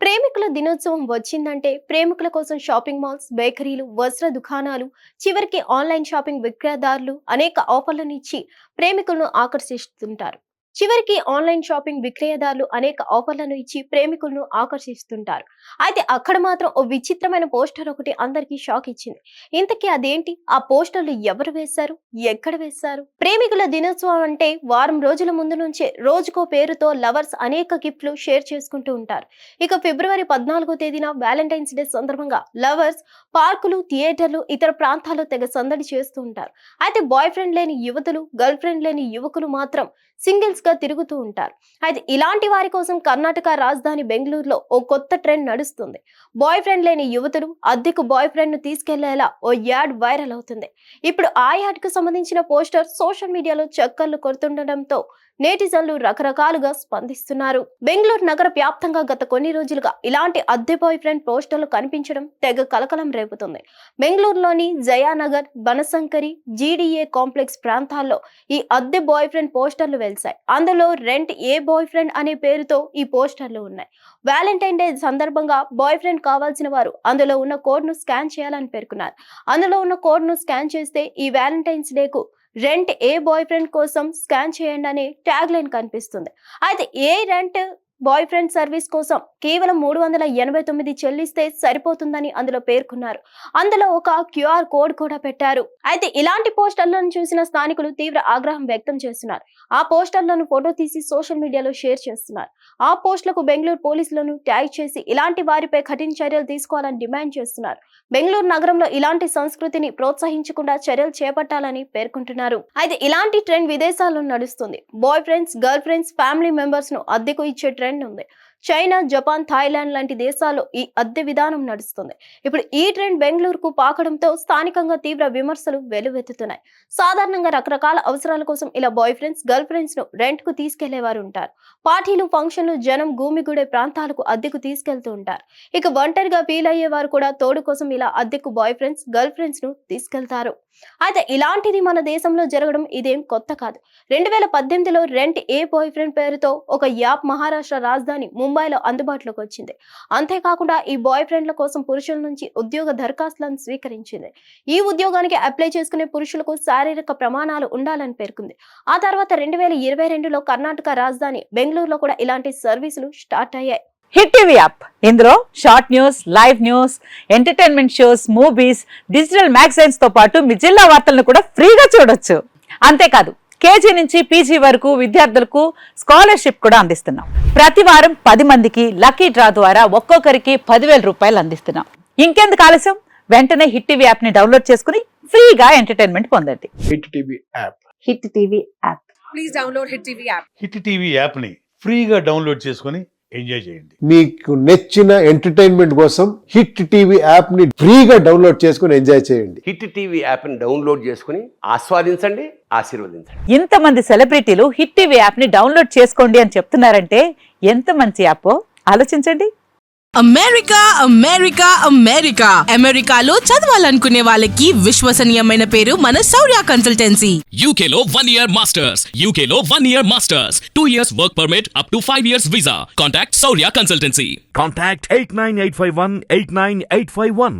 ప్రేమికుల దినోత్సవం వచ్చిందంటే ప్రేమికుల కోసం షాపింగ్ మాల్స్, బేకరీలు, వస్త్ర దుకాణాలు, చివరికి ఆన్లైన్ షాపింగ్ విక్రయదారులు అనేక ఆఫర్లను ఇచ్చి ప్రేమికులను ఆకర్షిస్తుంటారు. అయితే అక్కడ మాత్రం ఓ విచిత్రమైన పోస్టర్ ఒకటి అందరికీ షాక్ ఇచ్చింది. ఇంతకీ అదేంటి? ఆ పోస్టర్లు ఎవరు వేశారు? ఎక్కడ వేశారు? ప్రేమికుల దినోత్సవం అంటే వారం రోజుల ముందు నుంచే రోజుకో పేరుతో లవర్స్ అనేక గిఫ్ట్లు షేర్ చేసుకుంటూ ఉంటారు. ఇక ఫిబ్రవరి 14వ తేదీన వ్యాలంటైన్స్ డే సందర్భంగా లవర్స్ పార్కులు, థియేటర్లు, ఇతర ప్రాంతాల్లో తెగ సందడి చేస్తూ ఉంటారు. అయితే బాయ్ ఫ్రెండ్ లేని యువతులు, గర్ల్ ఫ్రెండ్ లేని యువకులు మాత్రం సింగిల్స్ గా తిరుగుతూ ఉంటారు. అయితే ఇలాంటి వారి కోసం కర్ణాటక రాజధాని బెంగళూరులో ఓ కొత్త ట్రెండ్ నడుస్తుంది. బాయ్ ఫ్రెండ్ లేని యువతులు అద్దెకు బాయ్ ఫ్రెండ్ ను తీసుకెళ్లేలా ఓ యాడ్ వైరల్ అవుతుంది. ఇప్పుడు ఆ యాడ్ కు సంబంధించిన పోస్టర్ సోషల్ మీడియాలో చక్కర్లు కొడుతుండటంతో నేటిజన్లు రకరకాలుగా స్పందిస్తున్నారు. బెంగళూరు నగర వ్యాప్తంగా గత కొన్ని రోజులుగా ఇలాంటి అద్దె బాయ్ ఫ్రెండ్ పోస్టర్లు కనిపించడం తెగ కలకలం రేపుతుంది. బెంగళూరులోని జయానగర్, బనశంకరి, జీడీఏ కాంప్లెక్స్ ప్రాంతాల్లో ఈ అద్దె బాయ్ ఫ్రెండ్ పోస్టర్లు వెలిశాయి. అందులో రెంట్ ఏ బాయ్ ఫ్రెండ్ అనే పేరుతో ఈ పోస్టర్లు ఉన్నాయి. వ్యాలంటైన్ డే సందర్భంగా బాయ్ ఫ్రెండ్ కావాల్సిన వారు అందులో ఉన్న కోడ్ ను స్కాన్ చేయాలని పేర్కొన్నారు. అందులో ఉన్న కోడ్ ను స్కాన్ చేస్తే ఈ వ్యాలంటైన్స్ డేకు రెంట్ ఏ బాయ్ ఫ్రెండ్ కోసం స్కాన్ చేయండి అనే ట్యాగ్ లైన్ కనిపిస్తుంది. అయితే ఏ రెంట్ బాయ్ ఫ్రెండ్ సర్వీస్ కోసం కేవలం 389 చెల్లిస్తే సరిపోతుందని అందులో పేర్కొన్నారు. అందులో ఒక క్యూఆర్ కోడ్ కూడా పెట్టారు. అయితే ఇలాంటి పోస్టర్లను చూసిన స్థానికులు తీవ్ర ఆగ్రహం వ్యక్తం చేస్తున్నారు. ఆ పోస్టర్లను ఫోటో తీసి సోషల్ మీడియాలో షేర్ చేస్తున్నారు. ఆ పోస్టులకు బెంగళూరు పోలీసులను ట్యాగ్ చేసి ఇలాంటి వారిపై కఠిన చర్యలు తీసుకోవాలని డిమాండ్ చేస్తున్నారు. బెంగళూరు నగరంలో ఇలాంటి సంస్కృతిని ప్రోత్సహించకుండా చర్యలు చేపట్టాలని పేర్కొంటున్నారు. అయితే ఇలాంటి ట్రెండ్ విదేశాల్లో నడుస్తుంది. Boy friends, girl friends, family members ను అద్దెకు ఇచ్చే ట్రెండ్ ఉంది. చైనా, జపాన్, థాయిలాండ్ లాంటి దేశాల్లో ఈ అద్దె విధానం నడుస్తుంది. ఇప్పుడు ఈ ట్రెండ్ బెంగళూరుకు పాకడంతో స్థానికంగా తీవ్ర విమర్శలు వెల్లువెత్తుతున్నాయి. సాధారణంగా రకరకాల అవసరాల కోసం ఇలా బాయ్ ఫ్రెండ్స్, గర్ల్ ఫ్రెండ్స్ ను రెంట్ కు తీసుకెళ్లేవారు ఉంటారు. పార్టీలు, ఫంక్షన్లు, జనం గుమిగూడే ప్రాంతాలకు అద్దెకు తీసుకెళ్తూ ఉంటారు. ఇక ఒంటరిగా ఫీల్ అయ్యేవారు కూడా తోడు కోసం ఇలా అద్దెకు బాయ్ ఫ్రెండ్స్, గర్ల్ ఫ్రెండ్స్ ను తీసుకెళ్తారు. అయితే ఇలాంటిది మన దేశంలో జరగడం ఇదేం కొత్త కాదు. 2018లో రెంట్ ఏ బాయ్ ఫ్రెండ్ పేరుతో ఒక యాప్ మహారాష్ట్ర రాజధాని ముంబైలో అందుబాటులోకి వచ్చింది. అంతేకాకుండా ఈ బాయ్ ఫ్రెండ్ల కోసం పురుషుల నుంచి ఉద్యోగ దరఖాస్తులను స్వీకరించింది. ఈ ఉద్యోగానికి అప్లై చేసుకునే పురుషులకు శారీరక ప్రమాణాలు ఉండాలని పేర్కొంది. ఆ తర్వాత 2022లో కర్ణాటక రాజధాని బెంగళూరులో కూడా ఇలాంటి సర్వీసులు స్టార్ట్ అయ్యాయి. హిట్ టీవీ యాప్ ఇందులో short news, live news, entertainment shows, movies, digital magazines తో పాటు మీ జిల్లా వార్తలను కూడా ఫ్రీగా చూడొచ్చు. అంతేకాదు కేజీ నుంచి పీజీ వరకు విద్యార్థులకు స్కాలర్షిప్ కూడా అందిస్తున్నాం. ప్రతి వారం 10 మందికి లక్కీ డ్రా ద్వారా ఒక్కొక్కరికి 10,000 రూపాయలు అందిస్తున్నాం. ఇంకెందుకు ఆలస్యం? వెంటనే హిట్ టీవీ యాప్ ని డౌన్లోడ్ చేసుకుని ఫ్రీగా ఎంటర్టైన్మెంట్ పొందండి. Hit TV app. Hit TV app. Please download hit TV app. Hit TV app ని ఫ్రీగా డౌన్లోడ్ చేసుకుని ఎంజాయ్ చేయండి. మీకు నచ్చిన ఎంటర్టైన్మెంట్ కోసం హిట్ టీవీ యాప్ ని ఫ్రీగా డౌన్లోడ్ చేసుకుని ఎంజాయ్ చేయండి. హిట్ టీవీ యాప్ ని డౌన్లోడ్ చేసుకుని ఆస్వాదించండి, ఆశీర్వదించండి. ఇంతమంది సెలబ్రిటీలు హిట్ టీవీ యాప్ ని డౌన్లోడ్ చేసుకోండి అని చెప్తున్నారంటే ఎంత మంచి యాప్ ఆలోచించండి. అమెరికా అమెరికా అమెరికా అమెరికాలో చదవాలనుకునే వాళ్ళకి విశ్వసనీయమైన పేరు మన శౌర్య కన్సల్టెన్సీ. UK లో 1 year masters, UK లో 1 year masters, 2 years work permit up to 5 years visa. Contact Saurya Consultancy. Contact 89851 89851.